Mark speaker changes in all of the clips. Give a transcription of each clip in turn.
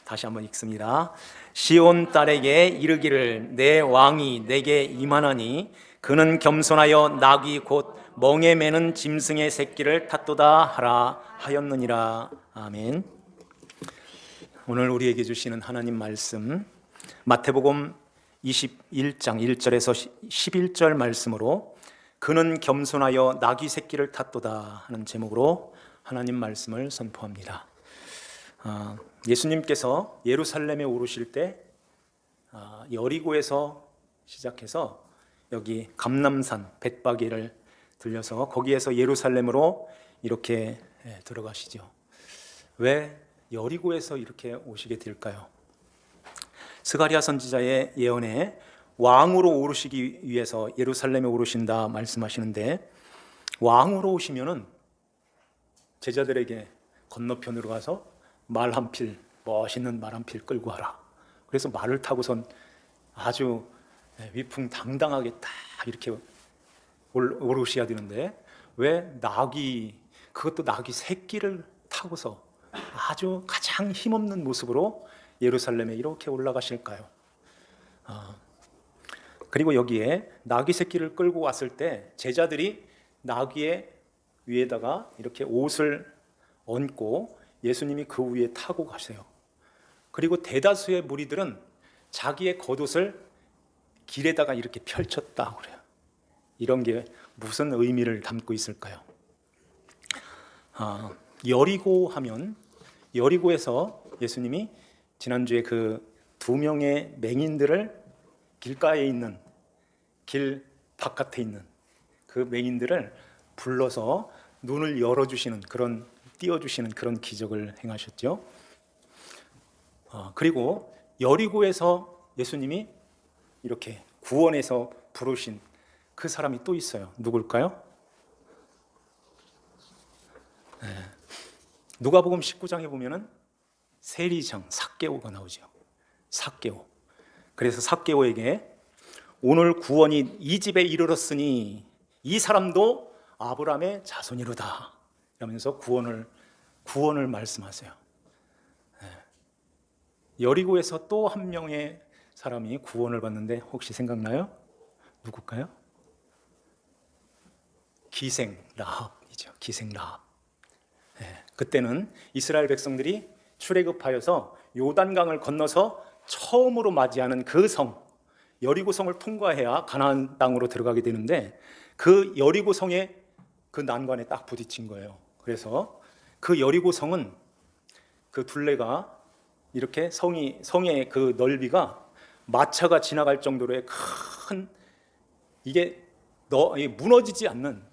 Speaker 1: 다시 한번 읽습니다. 시온 딸에게 이르기를 내 왕이 내게 임하나니 그는 겸손하여 낙이 곧 멍에 매는 짐승의 새끼를 탔도다 하라 하였느니라. 아멘. 오늘 우리에게 주시는 하나님 말씀 마태복음 21장 1절에서 11절 말씀으로 그는 겸손하여 나귀 새끼를 탔도다 하는 제목으로 하나님 말씀을 선포합니다. 예수님께서 예루살렘에 오르실 때 여리고에서 시작해서 여기 감람산 벳바게를 들려서 거기에서 예루살렘으로 이렇게 들어가시죠. 왜 여리고에서 이렇게 오시게 될까요? 스가랴 선지자의 예언에 왕으로 오르시기 위해서 예루살렘에 오르신다 말씀하시는데, 왕으로 오시면은 제자들에게 건너편으로 가서 말 한 필, 멋있는 말 한 필 끌고 와라. 그래서 말을 타고선 아주 위풍당당하게 딱 이렇게 오르셔야 되는데, 왜 그것도 나귀 새끼를 타고서 아주 가장 힘없는 모습으로 예루살렘에 이렇게 올라가실까요? 그리고 여기에 나귀 새끼를 끌고 왔을 때 제자들이 나귀의 위에다가 이렇게 옷을 얹고 예수님이 그 위에 타고 가세요. 그리고 대다수의 무리들은 자기의 겉옷을 길에다가 이렇게 펼쳤다고 그래요. 이런 게 무슨 의미를 담고 있을까요? 여리고 하면, 여리고에서 예수님이 지난주에 그 두 명의 맹인들을 길가에 있는, 길 바깥에 있는 그 맹인들을 불러서 눈을 열어주시는 그런, 띄워주시는 그런 기적을 행하셨죠. 그리고 여리고에서 예수님이 이렇게 구원해서 부르신 그 사람이 또 있어요. 누굴까요? 누가복음 19장에 보면은 세리장 삭개오가 나오죠. 삭개오. 그래서 삭개오에게 오늘 구원이 이 집에 이르렀으니 이 사람도 아브라함의 자손이로다 이러면서 구원을 말씀하세요. 여리고에서 또 한 명의 사람이 구원을 받는데 혹시 생각나요? 누굴까요? 기생 라합이죠. 기생 라합. 그때는 이스라엘 백성들이 출애굽하여서 요단강을 건너서 처음으로 맞이하는 그 성, 여리고성을 통과해야 가나안 땅으로 들어가게 되는데, 그 여리고성의 그 난관에 딱 부딪힌 거예요. 그래서 그 여리고성은 그 둘레가 이렇게 성의 그 넓이가 마차가 지나갈 정도로의 큰, 이게 무너지지 않는,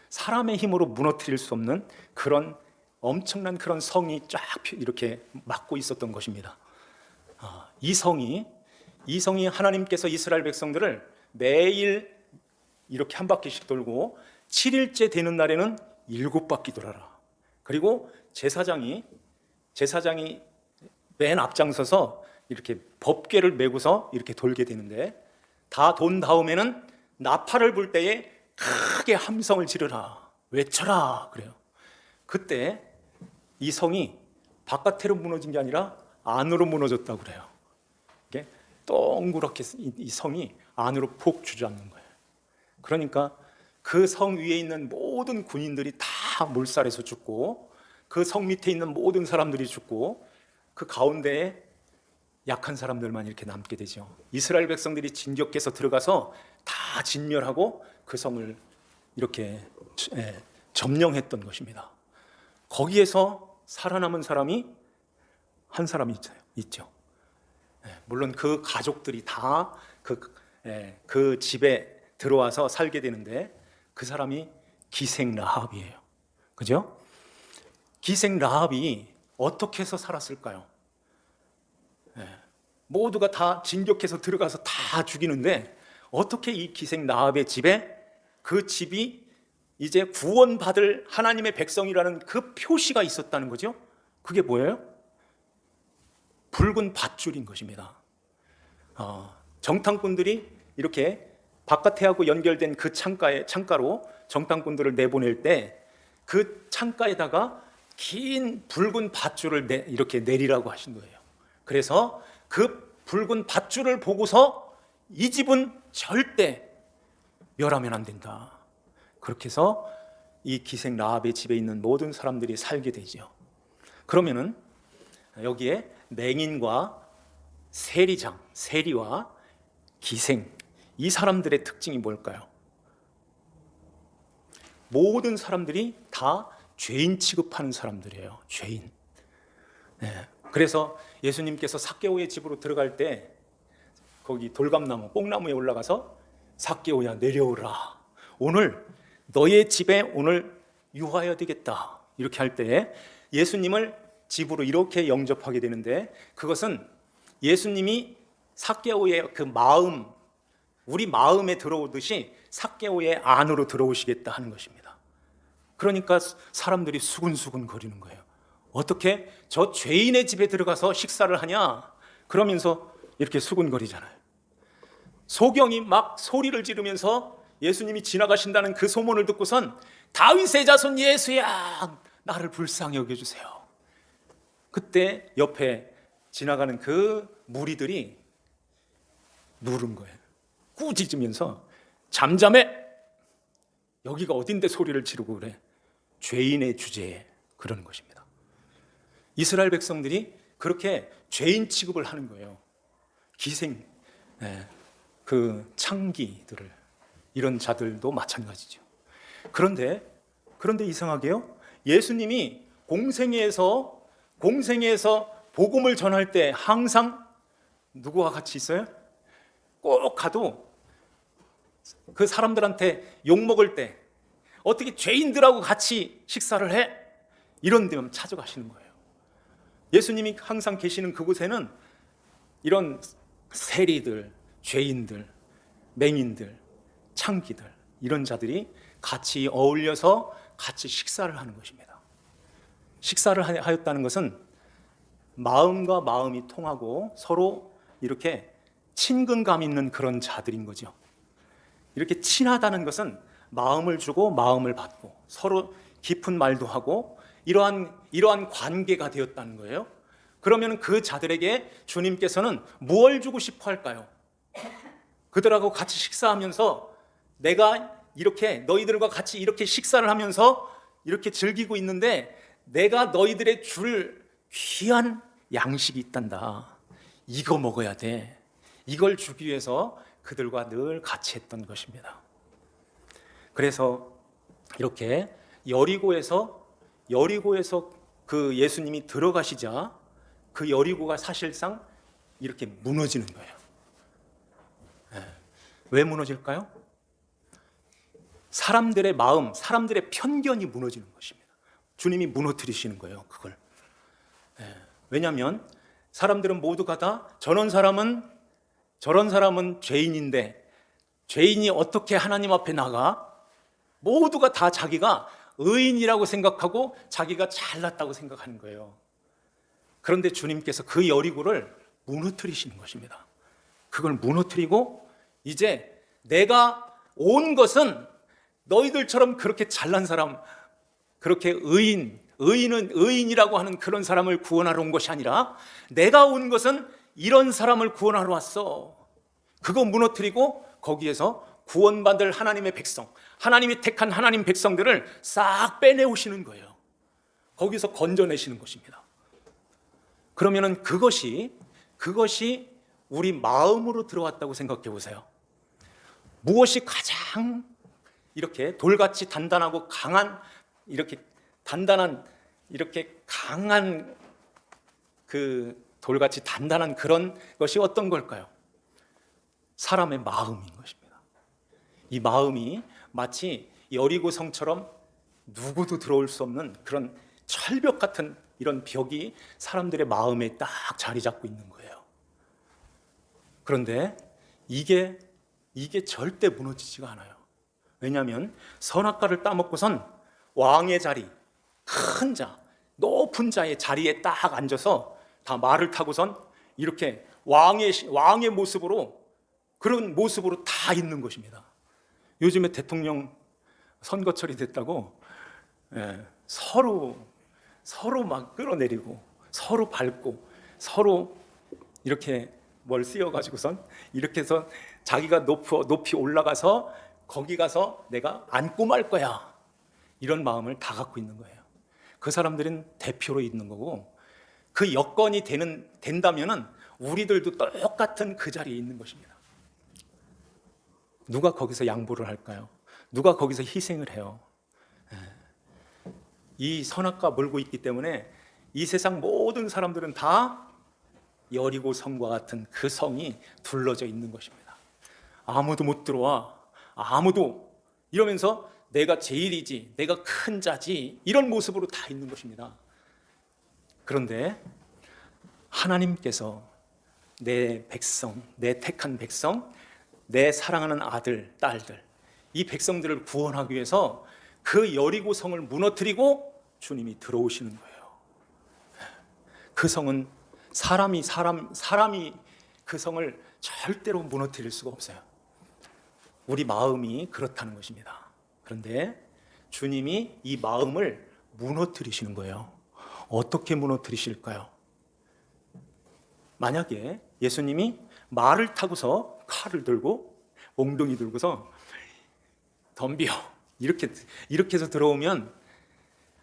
Speaker 1: 사람의 힘으로 무너뜨릴 수 없는 그런 엄청난 그런 성이 쫙 이렇게 막고 있었던 것입니다. 이 성이 하나님께서 이스라엘 백성들을 매일 이렇게 한 바퀴씩 돌고 7일째 되는 날에는 7바퀴 돌아라. 그리고 제사장이 맨 앞장서서 이렇게 법궤를 메고서 이렇게 돌게 되는데, 다 돈 다음에는 나팔을 불 때에 크게 함성을 지르라, 외쳐라 그래요. 그때 이 성이 바깥으로 무너진 게 아니라 안으로 무너졌다고 그래요. 이게 동그랗게 이 성이 안으로 푹 주저앉는 거예요. 그러니까 그 성 위에 있는 모든 군인들이 다 몰살해서 죽고, 그 성 밑에 있는 모든 사람들이 죽고, 그 가운데에 약한 사람들만 이렇게 남게 되죠. 이스라엘 백성들이 진격해서 들어가서 다 진멸하고 그 성을 이렇게 점령했던 것입니다. 거기에서 살아남은 사람이 한 사람이 있죠. 물론 그 가족들이 다 그 집에 들어와서 살게 되는데, 그 사람이 기생 라합이에요. 그죠? 기생 라합이 어떻게 해서 살았을까요? 모두가 다 진격해서 들어가서 다 죽이는데, 어떻게 이 기생 라합의 집에, 그 집이 이제 구원받을 하나님의 백성이라는 그 표시가 있었다는 거죠. 그게 뭐예요? 붉은 밧줄인 것입니다. 정탐꾼들이 이렇게 바깥에하고 연결된 그 창가로 정탐꾼들을 내보낼 때 그 창가에다가 긴 붉은 밧줄을 이렇게 내리라고 하신 거예요. 그래서 그 붉은 밧줄을 보고서 이 집은 절대 멸하면 안 된다. 그렇게 해서 이 기생 라합의 집에 있는 모든 사람들이 살게 되죠. 그러면은 여기에 맹인과 세리장, 세리와 기생, 이 사람들의 특징이 뭘까요? 모든 사람들이 다 죄인 취급하는 사람들이에요. 죄인. 네. 그래서 예수님께서 삭개오의 집으로 들어갈 때 거기 돌감나무, 뽕나무에 올라가서 삭개오야 내려오라. 오늘 너의 집에 오늘 유하여야 되겠다. 이렇게 할 때 예수님을 집으로 이렇게 영접하게 되는데, 그것은 예수님이 삭개오의 그 마음, 우리 마음에 들어오듯이 삭개오의 안으로 들어오시겠다 하는 것입니다. 그러니까 사람들이 수근수근 거리는 거예요. 어떻게 저 죄인의 집에 들어가서 식사를 하냐? 그러면서 이렇게 수근거리잖아요. 소경이 막 소리를 지르면서 예수님이 지나가신다는 그 소문을 듣고선 다윗의 자손 예수야, 나를 불쌍히 여겨주세요. 그때 옆에 지나가는 그 무리들이 누른 거예요. 꾸짖으면서 잠잠해! 여기가 어딘데 소리를 지르고 그래? 죄인의 주제에, 그러는 것입니다. 이스라엘 백성들이 그렇게 죄인 취급을 하는 거예요. 기생, 그 창기들을, 이런 자들도 마찬가지죠. 그런데 이상하게요, 예수님이 공생애에서 복음을 전할 때 항상 누구와 같이 있어요? 꼭 가도 그 사람들한테 욕먹을 때 어떻게 죄인들하고 같이 식사를 해? 이런 데만 찾아가시는 거예요. 예수님이 항상 계시는 그곳에는 이런 세리들, 죄인들, 맹인들, 창기들, 이런 자들이 같이 어울려서 같이 식사를 하는 것입니다. 식사를 하였다는 것은 마음과 마음이 통하고 서로 이렇게 친근감 있는 그런 자들인 거죠. 이렇게 친하다는 것은 마음을 주고 마음을 받고 서로 깊은 말도 하고 이러한 관계가 되었다는 거예요. 그러면 그 자들에게 주님께서는 무엇을 주고 싶어 할까요? 그들하고 같이 식사하면서 내가 이렇게 너희들과 같이 이렇게 식사를 하면서 이렇게 즐기고 있는데 내가 너희들의 줄 귀한 양식이 있단다. 이거 먹어야 돼. 이걸 주기 위해서 그들과 늘 같이 했던 것입니다. 그래서 이렇게 여리고에서 그 예수님이 들어가시자 그 여리고가 사실상 이렇게 무너지는 거예요. 왜 무너질까요? 사람들의 마음, 사람들의 편견이 무너지는 것입니다. 주님이 무너뜨리시는 거예요, 그걸. 왜냐하면 사람들은 모두가 다 저런 사람은 죄인인데 죄인이 어떻게 하나님 앞에 나가? 모두가 다 자기가 의인이라고 생각하고 자기가 잘났다고 생각하는 거예요. 그런데 주님께서 그 여리고를 무너뜨리시는 것입니다. 그걸 무너뜨리고 이제 내가 온 것은 너희들처럼 그렇게 잘난 사람, 그렇게 의인은 의인이라고 하는 그런 사람을 구원하러 온 것이 아니라 내가 온 것은 이런 사람을 구원하러 왔어. 그거 무너뜨리고 거기에서 구원받을 하나님의 백성, 하나님이 택한 하나님 백성들을 싹 빼내오시는 거예요. 거기서 건져내시는 것입니다. 그러면은 그것이 우리 마음으로 들어왔다고 생각해 보세요. 무엇이 가장 이렇게 돌같이 단단하고 강한 그 돌같이 단단한 그런 것이 어떤 걸까요? 사람의 마음인 것입니다. 이 마음이 마치 여리고 성처럼 누구도 들어올 수 없는 그런 철벽 같은 이런 벽이 사람들의 마음에 딱 자리 잡고 있는 거예요. 그런데 이게 절대 무너지지가 않아요. 왜냐하면 선악과를 따먹고선 왕의 자리, 큰 자, 높은 자의 자리에 딱 앉아서 다 말을 타고선 이렇게 왕의 모습으로, 그런 모습으로 다 있는 것입니다. 요즘에 대통령 선거철이 됐다고 서로 막 끌어내리고 서로 밟고 서로 이렇게 뭘 씌워가지고선 이렇게 해서 자기가 높이 올라가서 거기 가서 내가 안고 말 거야, 이런 마음을 다 갖고 있는 거예요. 그 사람들은 대표로 있는 거고, 그 여건이 된다면은 우리들도 똑같은 그 자리에 있는 것입니다. 누가 거기서 양보를 할까요? 누가 거기서 희생을 해요? 이 선악과 몰고 있기 때문에 이 세상 모든 사람들은 다 여리고 성과 같은 그 성이 둘러져 있는 것입니다. 아무도 못 들어와, 아무도, 이러면서 내가 제일이지, 내가 큰 자지, 이런 모습으로 다 있는 것입니다. 그런데 하나님께서 내 백성, 내 택한 백성, 내 사랑하는 아들, 딸들, 이 백성들을 구원하기 위해서 그 여리고 성을 무너뜨리고 주님이 들어오시는 거예요. 그 성은 사람이 그 성을 절대로 무너뜨릴 수가 없어요. 우리 마음이 그렇다는 것입니다. 그런데 주님이 이 마음을 무너뜨리시는 거예요. 어떻게 무너뜨리실까요? 만약에 예수님이 말을 타고서 칼을 들고 몽둥이 들고서 덤벼 이렇게 해서 들어오면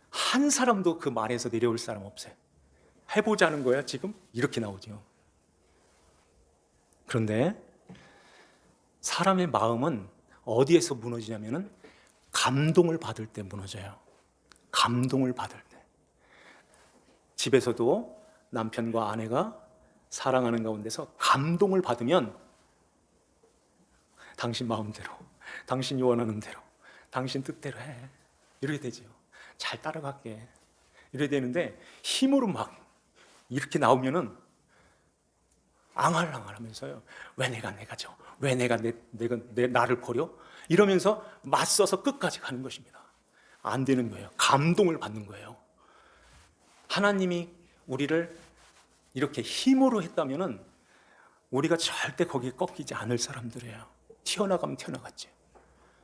Speaker 1: 한 사람도 그 말에서 내려올 사람 없어요. 해보자는 거야 지금? 이렇게 나오죠. 그런데 사람의 마음은 어디에서 무너지냐면은 감동을 받을 때 무너져요. 감동을 받을 때. 집에서도 남편과 아내가 사랑하는 가운데서 감동을 받으면 당신 마음대로, 당신이 원하는 대로, 당신 뜻대로 해, 이렇게 되죠. 잘 따라갈게, 이래야 되는데 힘으로 막 이렇게 나오면은 앙할랑할하면서요. 왜 내가 져? 왜 내가 나를 버려? 이러면서 맞서서 끝까지 가는 것입니다. 안 되는 거예요. 감동을 받는 거예요. 하나님이 우리를 이렇게 힘으로 했다면은 우리가 절대 거기에 꺾이지 않을 사람들이에요. 튀어나가면 튀어나갔죠.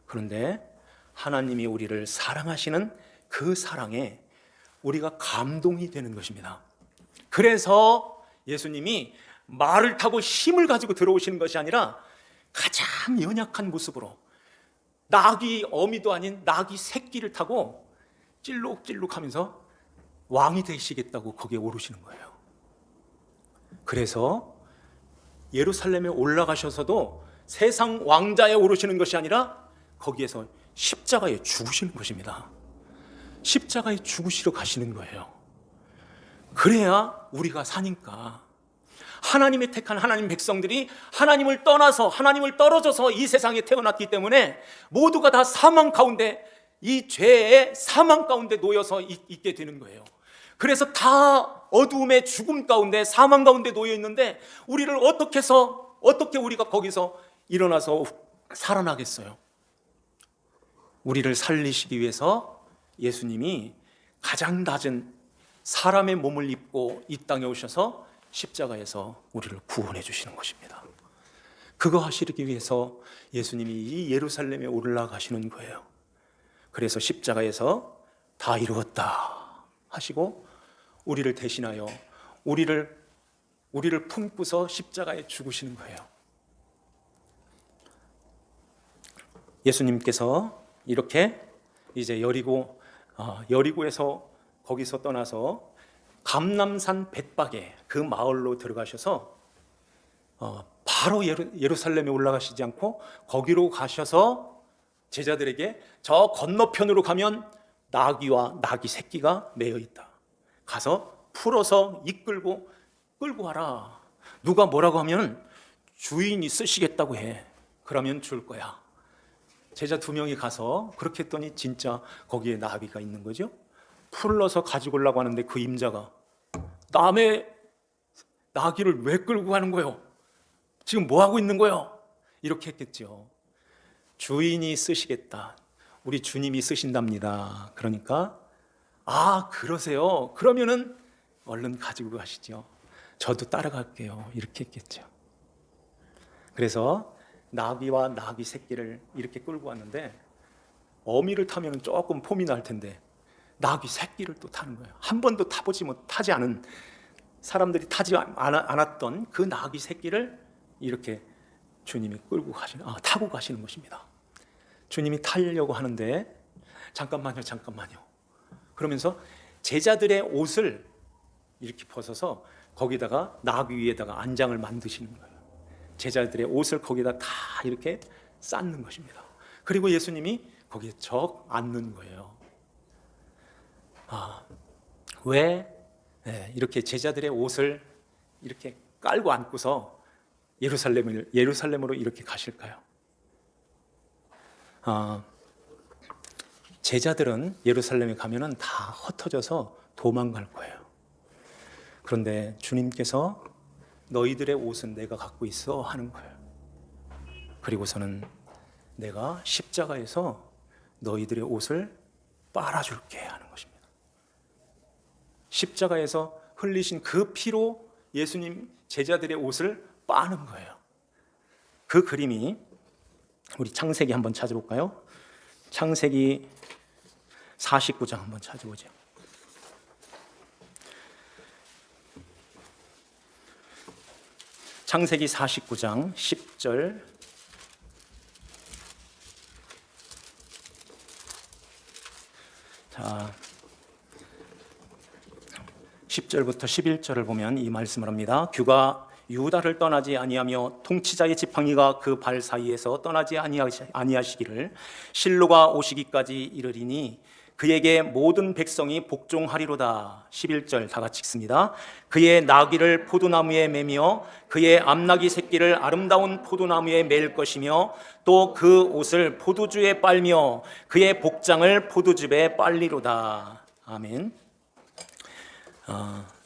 Speaker 1: 그런데 하나님이 우리를 사랑하시는 그 사랑에 우리가 감동이 되는 것입니다. 그래서 예수님이 말을 타고 힘을 가지고 들어오시는 것이 아니라 가장 연약한 모습으로 나귀 어미도 아닌 나귀 새끼를 타고 찔룩찔룩하면서 왕이 되시겠다고 거기에 오르시는 거예요. 그래서 예루살렘에 올라가셔서도 세상 왕자에 오르시는 것이 아니라 거기에서 십자가에 죽으시는 것입니다. 십자가에 죽으시러 가시는 거예요. 그래야 우리가 사니까. 하나님의 택한 하나님 백성들이 하나님을 떠나서, 하나님을 떨어져서 이 세상에 태어났기 때문에 모두가 다 사망 가운데, 이 죄의 사망 가운데 놓여서 있게 되는 거예요. 그래서 다 어두움의 죽음 가운데, 사망 가운데 놓여 있는데 우리를 어떻게 우리가 거기서 일어나서 살아나겠어요? 우리를 살리시기 위해서 예수님이 가장 낮은 사람의 몸을 입고 이 땅에 오셔서 십자가에서 우리를 구원해 주시는 것입니다. 그거 하시기 위해서 예수님이 이 예루살렘에 올라가시는 거예요. 그래서 십자가에서 다 이루었다 하시고 우리를 대신하여 우리를 품고서 십자가에 죽으시는 거예요. 예수님께서 이렇게 이제 여리고에서 거기서 떠나서 감람산 벳박에 그 마을로 들어가셔서 바로 예루살렘에 올라가시지 않고 거기로 가셔서 제자들에게 저 건너편으로 가면 나귀와 나귀 새끼가 매여 있다. 가서 풀어서 이끌고 끌고 와라. 누가 뭐라고 하면 주인이 쓰시겠다고 해. 그러면 줄 거야. 제자 2명이 가서 그렇게 했더니 진짜 거기에 나귀가 있는 거죠. 풀러서 가지고 오려고 하는데 그 임자가 남의 나귀를 왜 끌고 가는 거요? 지금 뭐 하고 있는 거요? 이렇게 했겠죠. 주인이 쓰시겠다. 우리 주님이 쓰신답니다. 그러니까 그러세요. 그러면은 얼른 가지고 가시죠. 저도 따라갈게요. 이렇게 했겠죠. 그래서 나귀와 나귀 새끼를 이렇게 끌고 왔는데 어미를 타면 조금 폼이 날 텐데 나귀 새끼를 또 타는 거예요. 한 번도 타지 않은 사람들이 타지 않았던 그 나귀 새끼를 이렇게 주님이 타고 가시는 것입니다. 주님이 타려고 하는데 잠깐만요. 그러면서 제자들의 옷을 이렇게 벗어서 거기다가 나귀 위에다가 안장을 만드시는 거예요. 제자들의 옷을 거기다 다 이렇게 쌓는 것입니다. 그리고 예수님이 거기에 적 앉는 거예요. 왜 이렇게 제자들의 옷을 이렇게 깔고 앉고서 예루살렘으로 이렇게 가실까요? 제자들은 예루살렘에 가면은 다 흩어져서 도망갈 거예요. 그런데 주님께서 너희들의 옷은 내가 갖고 있어 하는 거예요. 그리고서는 내가 십자가에서 너희들의 옷을 빨아줄게 하는 것입니다. 십자가에서 흘리신 그 피로 예수님 제자들의 옷을 빠는 거예요. 그 그림이 우리 창세기 한번 찾아볼까요? 창세기 49장 한번 찾아보죠. 창세기 49장 10절. 자, 10절부터 11절을 보면 이 말씀을 합니다. 규가 유다를 떠나지 아니하며 통치자의 지팡이가 그 발 사이에서 떠나지 아니하시기를 실로가 오시기까지 이르리니 그에게 모든 백성이 복종하리로다. 11절 다 같이 읽습니다. 그의 나귀를 포도나무에 매며 그의 암나귀 새끼를 아름다운 포도나무에 맬 것이며 또 그 옷을 포도주에 빨며 그의 복장을 포도즙에 빨리로다. 아멘.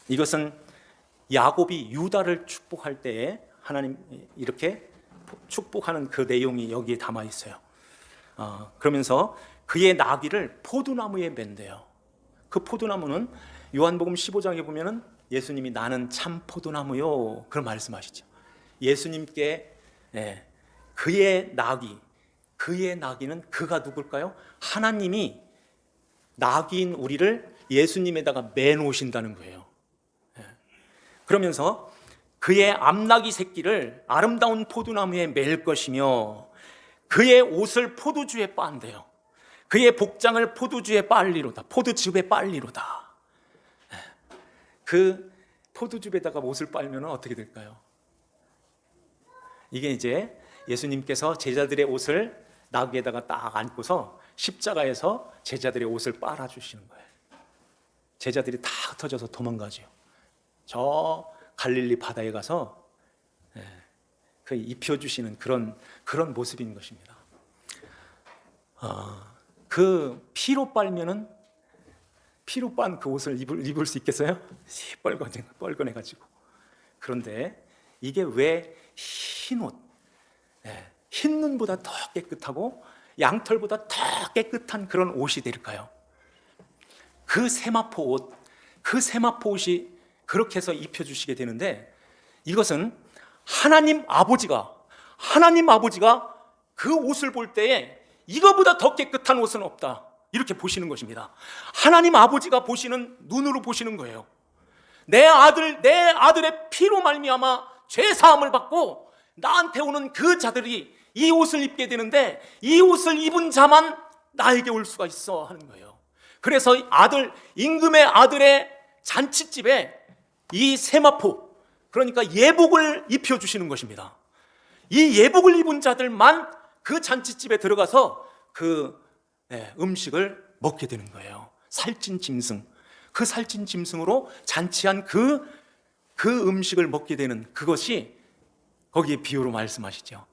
Speaker 1: 이것은 야곱이 유다를 축복할 때에 하나님 이렇게 축복하는 그 내용이 여기에 담아 있어요. 그러면서 그의 나귀를 포도나무에 맨대요. 그 포도나무는 요한복음 15장에 보면은 예수님이 나는 참 포도나무요 그런 말씀하시죠. 예수님께 그의 나귀는 그가 누굴까요? 하나님이 나귀인 우리를 예수님에다가 매놓으신다는 거예요. 그러면서 그의 암나귀 새끼를 아름다운 포도나무에 맬 것이며 그의 옷을 포도주에 빤대요. 그의 복장을 포도주에 빨리로다. 포도즙에 빨리로다. 그 포도즙에다가 옷을 빨면 어떻게 될까요? 이게 이제 예수님께서 제자들의 옷을 나귀에다가 딱 안고서 십자가에서 제자들의 옷을 빨아주시는 거예요. 제자들이 다 흩어져서 도망가죠. 저 갈릴리 바다에 가서 그 입혀주시는 그런 모습인 것입니다. 그 피로 빨면은 피로 빤 그 옷을 입을 수 있겠어요? 뻘건해가지고. 그런데 이게 왜 흰 옷, 흰 눈보다 더 깨끗하고 양털보다 더 깨끗한 그런 옷이 될까요? 그 세마포 옷이 그렇게 해서 입혀주시게 되는데 이것은 하나님 아버지가 그 옷을 볼 때에 이거보다 더 깨끗한 옷은 없다 이렇게 보시는 것입니다. 하나님 아버지가 보시는 눈으로 보시는 거예요. 내 아들의 피로 말미암아 죄 사함을 받고 나한테 오는 그 자들이 이 옷을 입게 되는데 이 옷을 입은 자만 나에게 올 수가 있어 하는 거예요. 그래서 임금의 아들의 잔치집에 이 세마포, 그러니까 예복을 입혀주시는 것입니다. 이 예복을 입은 자들만 그 잔치집에 들어가서 그 음식을 먹게 되는 거예요. 살찐 짐승, 그 살찐 짐승으로 잔치한 그 음식을 먹게 되는 그것이 거기에 비유로 말씀하시죠.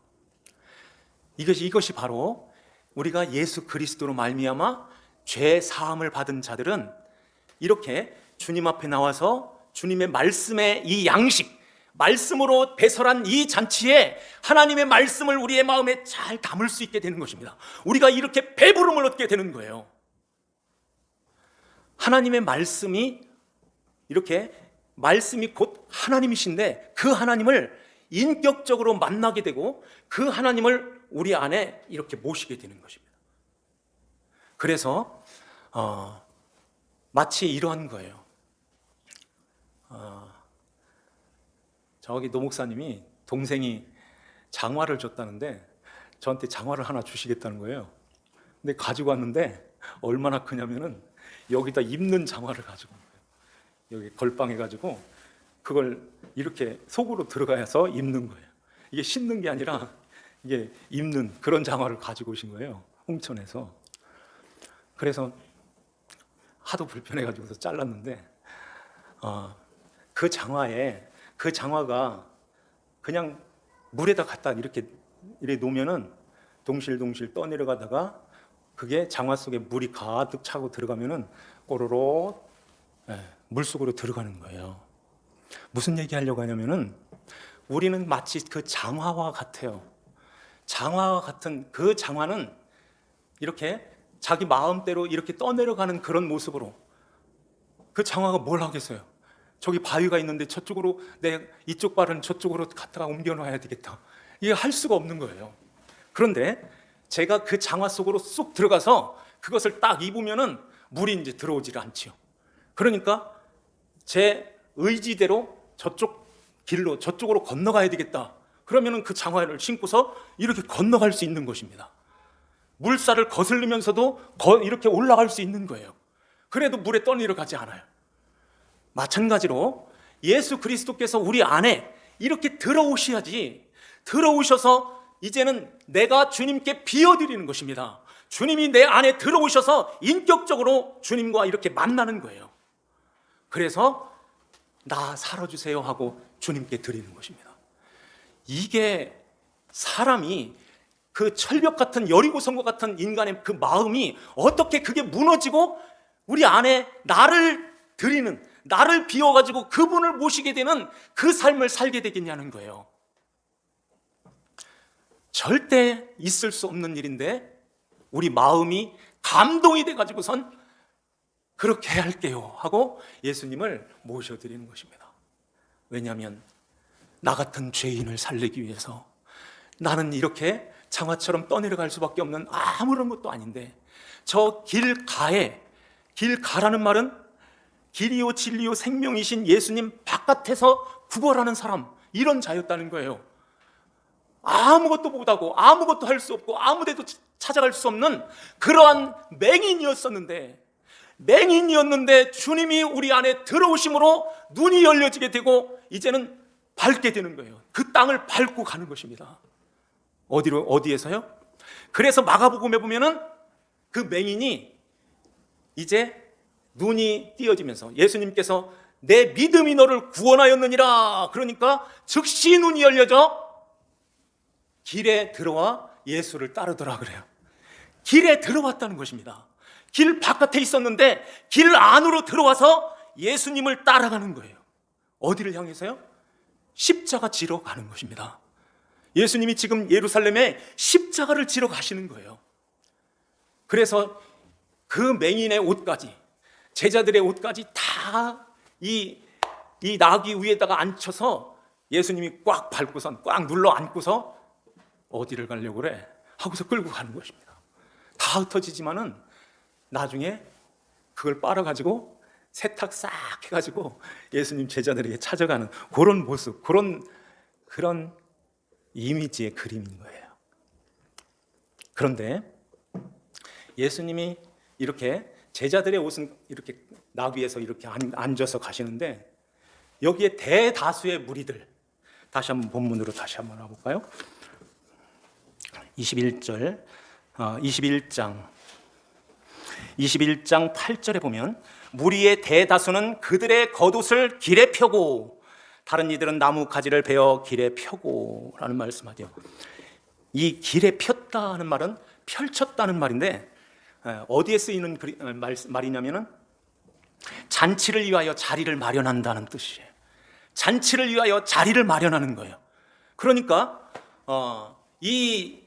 Speaker 1: 이것이 바로 우리가 예수 그리스도로 말미암아 죄 사함을 받은 자들은 이렇게 주님 앞에 나와서 주님의 말씀의 이 양식, 말씀으로 배설한 이 잔치에 하나님의 말씀을 우리의 마음에 잘 담을 수 있게 되는 것입니다. 우리가 이렇게 배부름을 얻게 되는 거예요. 하나님의 말씀이 곧 하나님이신데 그 하나님을 인격적으로 만나게 되고 그 하나님을 우리 안에 이렇게 모시게 되는 것입니다. 그래서 마치 이러한 거예요. 저기 노 목사님이 동생이 장화를 줬다는데 저한테 장화를 하나 주시겠다는 거예요. 근데 가지고 왔는데 얼마나 크냐면은 여기다 입는 장화를 가지고 온 거예요. 여기 걸빵해 가지고 그걸 이렇게 속으로 들어가서 입는 거예요. 이게 신는 게 아니라 이게 입는 그런 장화를 가지고 오신 거예요. 홍천에서. 그래서 하도 불편해 가지고서 잘랐는데 그 장화가 그냥 물에다 갖다 이렇게 놓으면은 동실동실 떠내려가다가 그게 장화 속에 물이 가득 차고 들어가면은 꼬로록 물속으로 들어가는 거예요. 무슨 얘기하려고 하냐면은 우리는 마치 그 장화와 같아요. 장화와 같은 그 장화는 이렇게 자기 마음대로 이렇게 떠내려가는 그런 모습으로 그 장화가 뭘 하겠어요? 저기 바위가 있는데 저쪽으로 내 이쪽 발은 저쪽으로 갖다가 옮겨놔야 되겠다. 이게 할 수가 없는 거예요. 그런데 제가 그 장화 속으로 쑥 들어가서 그것을 딱 입으면은 물이 이제 들어오질 않지요. 그러니까 제 의지대로 저쪽 길로 저쪽으로 건너가야 되겠다. 그러면은 그 장화를 신고서 이렇게 건너갈 수 있는 것입니다. 물살을 거슬리면서도 이렇게 올라갈 수 있는 거예요. 그래도 물에 떠내려가지 않아요. 마찬가지로 예수 그리스도께서 우리 안에 이렇게 들어오셔야지, 들어오셔서 이제는 내가 주님께 비워드리는 것입니다. 주님이 내 안에 들어오셔서 인격적으로 주님과 이렇게 만나는 거예요. 그래서 나 살아주세요 하고 주님께 드리는 것입니다. 이게 사람이 그 철벽 같은 여리고성과 같은 인간의 그 마음이 어떻게 그게 무너지고 우리 안에 나를 드리는, 나를 비워가지고 그분을 모시게 되는 그 삶을 살게 되겠냐는 거예요. 절대 있을 수 없는 일인데 우리 마음이 감동이 돼가지고선 그렇게 할게요 하고 예수님을 모셔드리는 것입니다. 왜냐하면 나 같은 죄인을 살리기 위해서 나는 이렇게 장화처럼 떠내려갈 수밖에 없는 아무런 것도 아닌데 저 길가라는 말은 길이요 진리요 생명이신 예수님 바깥에서 구걸하는 사람, 이런 자였다는 거예요. 아무것도 못하고 아무것도 할 수 없고 아무데도 찾아갈 수 없는 그러한 맹인이었는데 주님이 우리 안에 들어오심으로 눈이 열려지게 되고 이제는 밟게 되는 거예요. 그 땅을 밟고 가는 것입니다. 어디에서요? 그래서 마가복음에 보면은 그 맹인이 이제 눈이 띄어지면서 예수님께서 내 믿음이 너를 구원하였느니라, 그러니까 즉시 눈이 열려져 길에 들어와 예수를 따르더라 그래요. 길에 들어왔다는 것입니다. 길 바깥에 있었는데 길 안으로 들어와서 예수님을 따라가는 거예요. 어디를 향해서요? 십자가 지러 가는 것입니다. 예수님이 지금 예루살렘에 십자가를 지러 가시는 거예요. 그래서 그 맹인의 옷까지, 제자들의 옷까지 다 이 나귀 위에다가 앉혀서 예수님이 꽉 밟고선 꽉 눌러 앉고서 어디를 가려고 그래? 하고서 끌고 가는 것입니다. 다 흩어지지만은 나중에 그걸 빨아가지고 세탁 싹 해가지고 예수님 제자들에게 찾아가는 그런 모습, 그런 이미지의 그림인 거예요. 그런데 예수님이 이렇게 제자들의 옷은 이렇게 나귀에서 이렇게 앉아서 가시는데 여기에 대다수의 무리들, 다시 한번 본문으로 다시 한번 와볼까요? 21장 8절에 보면 무리의 대다수는 그들의 겉옷을 길에 펴고 다른 이들은 나무 가지를 베어 길에 펴고 라는 말씀하죠. 이 길에 폈다는 말은 펼쳤다는 말인데 어디에 쓰이는 말이냐면은 잔치를 위하여 자리를 마련한다는 뜻이에요. 잔치를 위하여 자리를 마련하는 거예요. 그러니까 이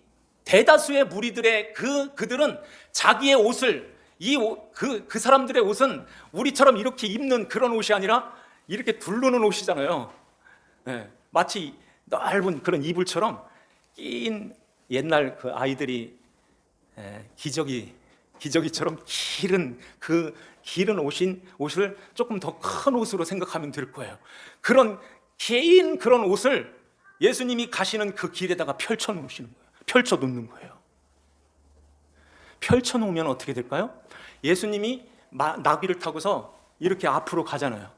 Speaker 1: 대다수의 무리들의 그들은 자기의 옷을 그 사람들의 옷은 우리처럼 이렇게 입는 그런 옷이 아니라 이렇게 두르는 옷이잖아요. 마치 넓은 그런 이불처럼 낀 옛날 그 아이들이 기저귀처럼 길은 옷을 조금 더 큰 옷으로 생각하면 될 거예요. 그런 긴 그런 옷을 예수님이 가시는 그 길에다가 펼쳐 놓으시는 거예요. 펼쳐 놓는 거예요. 펼쳐 놓으면 어떻게 될까요? 예수님이 나귀를 타고서 이렇게 앞으로 가잖아요.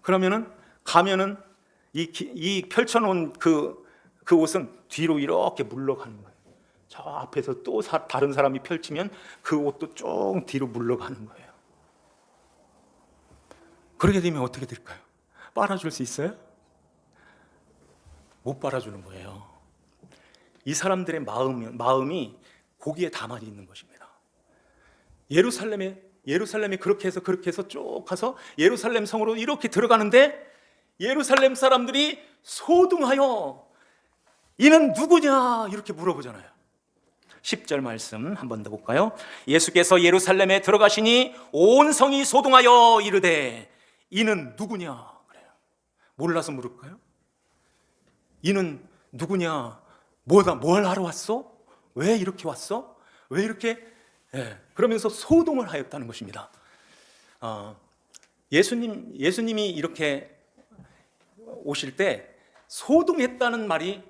Speaker 1: 그러면은 가면은 이 펼쳐 놓은 그 옷은 뒤로 이렇게 물러가는 거예요. 저 앞에서 또 다른 사람이 펼치면 그 옷도 쭉 뒤로 물러가는 거예요. 그렇게 되면 어떻게 될까요? 빨아줄 수 있어요? 못 빨아주는 거예요. 이 사람들의 마음이 거기에 담아 있는 것입니다. 예루살렘에 그렇게 해서 쭉 가서 예루살렘 성으로 이렇게 들어가는데 예루살렘 사람들이 소동하여 이는 누구냐 이렇게 물어보잖아요. 10절 말씀 한 번 더 볼까요? 예수께서 예루살렘에 들어가시니 온 성이 소동하여 이르되 이는 누구냐 그래요. 몰라서 물을까요? 이는 누구냐? 뭘 하러 왔어? 왜 이렇게 왔어? 왜 이렇게? 그러면서 소동을 하였다는 것입니다. 예수님이 이렇게 오실 때 소동했다는 말이,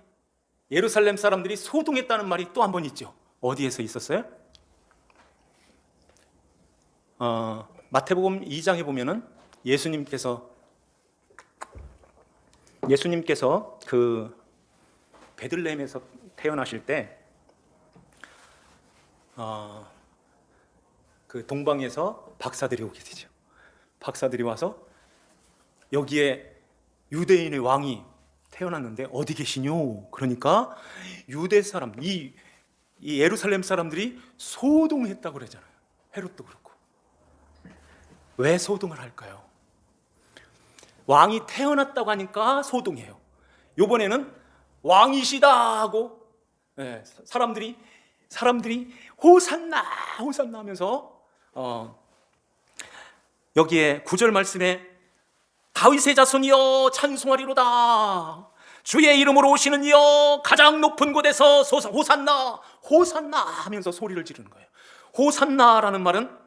Speaker 1: 예루살렘 사람들이 소동했다는 말이 또 한 번 있죠. 어디에서 있었어요? 마태복음 2장에 보면은 예수님께서 그 베들레헴에서 태어나실 때 그 동방에서 박사들이 오게 되죠. 박사들이 와서 여기에 유대인의 왕이 태어났는데 어디 계시뇨? 그러니까 유대 사람, 이 예루살렘 사람들이 소동했다고 그러잖아요. 헤롯도 그렇고. 왜 소동을 할까요? 왕이 태어났다고 하니까 소동해요. 이번에는 왕이시다 하고 사람들이 호산나 호산나 하면서 여기에 9절 말씀에 다윗의 자손이여 찬송하리로다 주의 이름으로 오시는 이여 가장 높은 곳에서 호산나 호산나 하면서 소리를 지르는 거예요. 호산나라는 말은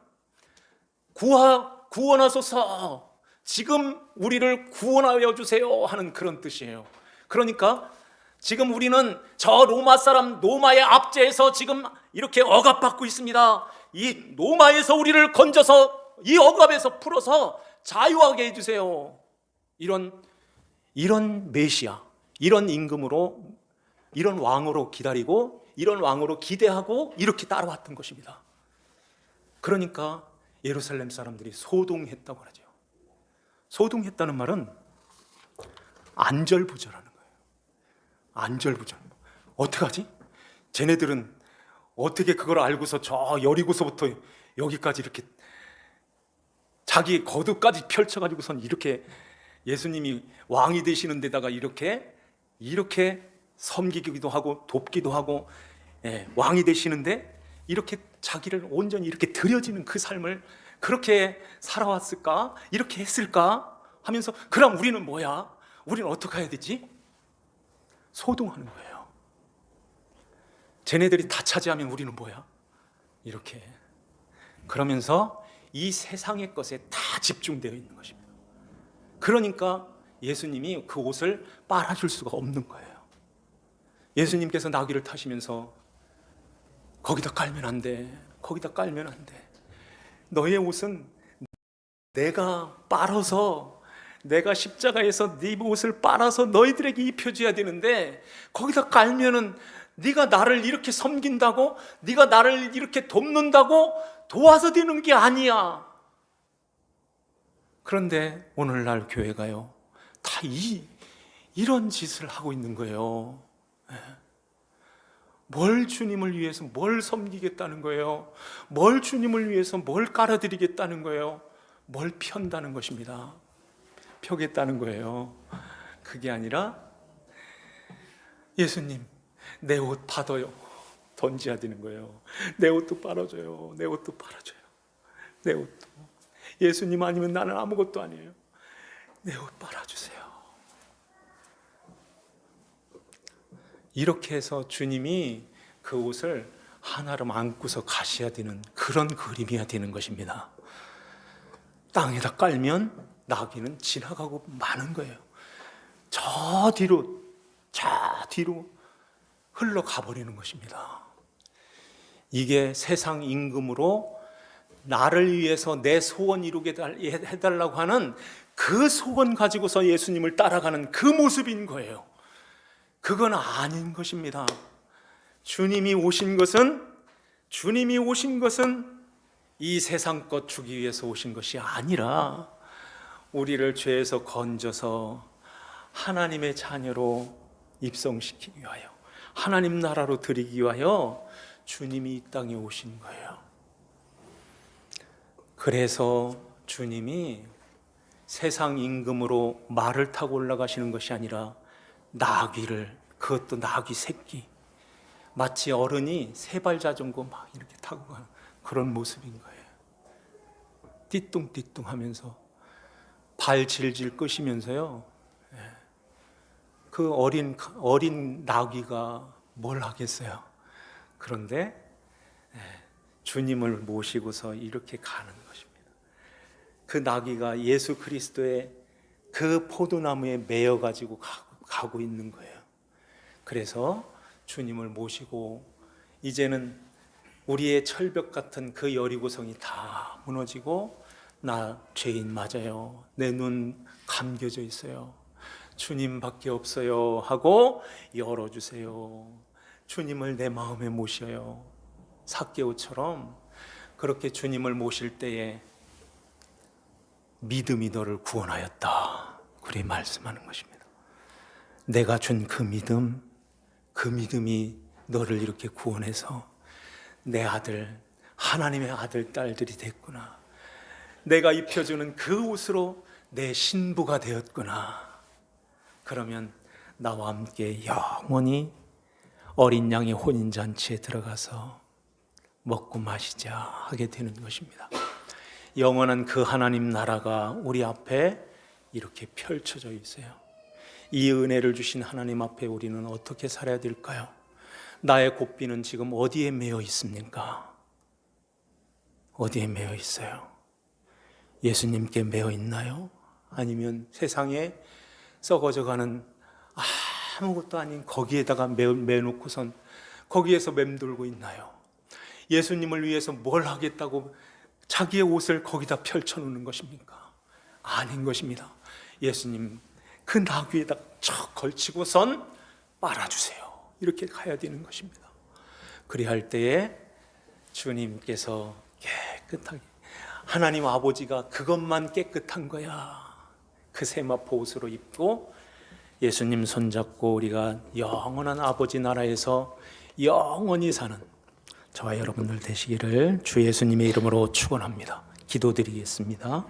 Speaker 1: 구원하소서, 지금 우리를 구원하여 주세요 하는 그런 뜻이에요. 그러니까 지금 우리는 저 로마의 압제에서 지금 이렇게 억압받고 있습니다. 이 로마에서 우리를 건져서 이 억압에서 풀어서 자유하게 해주세요. 이런 메시아, 이런 임금으로, 이런 왕으로 기다리고 이런 왕으로 기대하고 이렇게 따라왔던 것입니다. 그러니까 예루살렘 사람들이 소동했다고 하죠. 소동했다는 말은 안절부절하는 거예요. 안절부절. 어떡하지? 쟤네들은 어떻게 그걸 알고서 저 여리고서부터 여기까지 이렇게 자기 거두까지 펼쳐가지고선 이렇게 예수님이 왕이 되시는 데다가 이렇게 섬기기도 하고 돕기도 하고 왕이 되시는데 이렇게 자기를 온전히 이렇게 드려지는 그 삶을 그렇게 살아왔을까? 이렇게 했을까? 하면서 그럼 우리는 뭐야? 우리는 어떻게 해야 되지? 소동하는 거예요. 쟤네들이 다 차지하면 우리는 뭐야? 이렇게 그러면서 이 세상의 것에 다 집중되어 있는 것입니다. 그러니까 예수님이 그 옷을 빨아줄 수가 없는 거예요. 예수님께서 나귀를 타시면서 거기다 깔면 안 돼, 거기다 깔면 안 돼. 너의 옷은 내가 빨아서, 내가 십자가에서 네 옷을 빨아서 너희들에게 입혀줘야 되는데 거기다 깔면은 네가 나를 이렇게 섬긴다고, 네가 나를 이렇게 돕는다고 도와서 되는 게 아니야. 그런데 오늘날 교회가요, 다 이런 짓을 하고 있는 거예요. 뭘 주님을 위해서 뭘 섬기겠다는 거예요? 뭘 주님을 위해서 뭘 깔아드리겠다는 거예요? 뭘 편다는 것입니다. 펴겠다는 거예요. 그게 아니라 예수님, 내 옷 받아요. 던져야 되는 거예요. 내 옷도 빨아줘요. 내 옷도 빨아줘요. 내 옷도. 예수님 아니면 나는 아무것도 아니에요. 내 옷 빨아주세요. 이렇게 해서 주님이 그 옷을 하나로 안고서 가셔야 되는 그런 그림이어야 되는 것입니다. 땅에다 깔면 나귀는 지나가고 마는 거예요. 저 저 뒤로 흘러가 버리는 것입니다. 이게 세상 임금으로 나를 위해서 내 소원 이루게 해달라고 하는 그 소원 가지고서 예수님을 따라가는 그 모습인 거예요. 그건 아닌 것입니다. 주님이 오신 것은 이 세상 것 주기 위해서 오신 것이 아니라 우리를 죄에서 건져서 하나님의 자녀로 입성시키기 위하여, 하나님 나라로 드리기 위하여 주님이 이 땅에 오신 거예요. 그래서 주님이 세상 임금으로 말을 타고 올라가시는 것이 아니라 나귀를, 그것도 나귀 새끼, 마치 어른이 세발 자전거 막 이렇게 타고 가는 그런 모습인 거예요. 띠뚱띠뚱 하면서 발 질질 끄시면서요. 그 어린 나귀가 뭘 하겠어요. 그런데 주님을 모시고서 이렇게 가는 것입니다. 그 나귀가 예수 그리스도의 그 포도나무에 매여 가지고 가고 있는 거예요. 그래서 주님을 모시고 이제는 우리의 철벽 같은 그 여리고성이 다 무너지고, 나 죄인 맞아요, 내 눈 감겨져 있어요, 주님밖에 없어요 하고 열어주세요. 주님을 내 마음에 모셔요. 삭개오처럼 그렇게 주님을 모실 때에 믿음이 너를 구원하였다, 그렇게 말씀하는 것입니다. 내가 준 그 믿음이 너를 이렇게 구원해서 내 아들, 하나님의 아들, 딸들이 됐구나. 내가 입혀주는 그 옷으로 내 신부가 되었구나. 그러면 나와 함께 영원히 어린 양의 혼인잔치에 들어가서 먹고 마시자 하게 되는 것입니다. 영원한 그 하나님 나라가 우리 앞에 이렇게 펼쳐져 있어요. 이 은혜를 주신 하나님 앞에 우리는 어떻게 살아야 될까요? 나의 고삐는 지금 어디에 매여 있습니까? 어디에 매여 있어요? 예수님께 매여 있나요? 아니면 세상에 썩어져가는 아무것도 아닌 거기에다가 매놓고선 거기에서 맴돌고 있나요? 예수님을 위해서 뭘 하겠다고 자기의 옷을 거기다 펼쳐놓는 것입니까? 아닌 것입니다. 예수님 그 나귀에다 척 걸치고선 빨아주세요, 이렇게 가야 되는 것입니다. 그리할 때에 주님께서 깨끗하게, 하나님 아버지가 그것만 깨끗한 거야, 그 세마포 옷으로 입고 예수님 손잡고 우리가 영원한 아버지 나라에서 영원히 사는 저와 여러분들 되시기를 주 예수님의 이름으로 축원합니다. 기도드리겠습니다.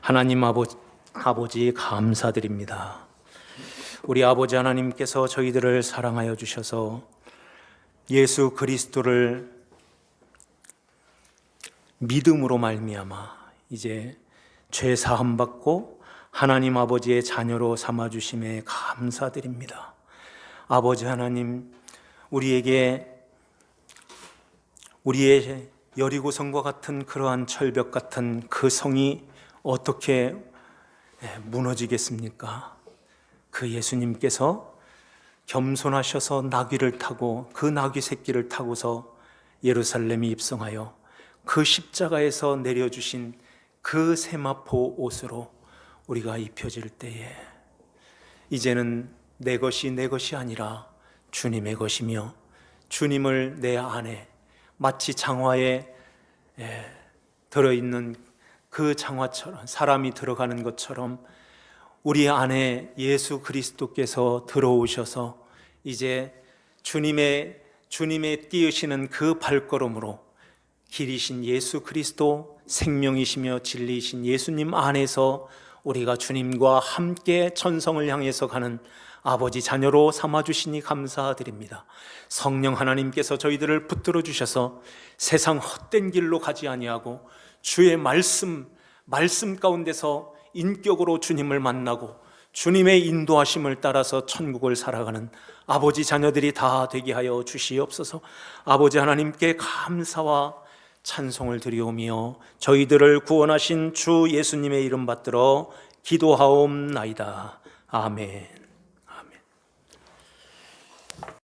Speaker 1: 하나님 아버지 감사드립니다. 우리 아버지 하나님께서 저희들을 사랑하여 주셔서 예수 그리스도를 믿음으로 말미암아 이제 죄 사함 받고 하나님 아버지의 자녀로 삼아 주심에 감사드립니다. 아버지 하나님, 우리의 여리고성과 같은 그러한 철벽 같은 그 성이 어떻게 무너지겠습니까? 그 예수님께서 겸손하셔서 나귀를 타고, 그 나귀 새끼를 타고서 예루살렘에 입성하여 그 십자가에서 내려주신 그 세마포 옷으로 우리가 입혀질 때에 이제는 내 것이 아니라 주님의 것이며, 주님을 내 안에 마치 장화에 들어있는 그 장화처럼, 사람이 들어가는 것처럼 우리 안에 예수 그리스도께서 들어오셔서 이제 주님의 띄우시는 그 발걸음으로 길이신 예수 그리스도, 생명이시며 진리이신 예수님 안에서 우리가 주님과 함께 천성을 향해서 가는 아버지 자녀로 삼아주시니 감사드립니다. 성령 하나님께서 저희들을 붙들어 주셔서 세상 헛된 길로 가지 아니하고 주의 말씀 가운데서 인격으로 주님을 만나고 주님의 인도하심을 따라서 천국을 살아가는 아버지 자녀들이 다 되게 하여 주시옵소서. 아버지 하나님께 감사와 찬송을 드리오며 저희들을 구원하신 주 예수님의 이름 받들어 기도하옵나이다. 아멘.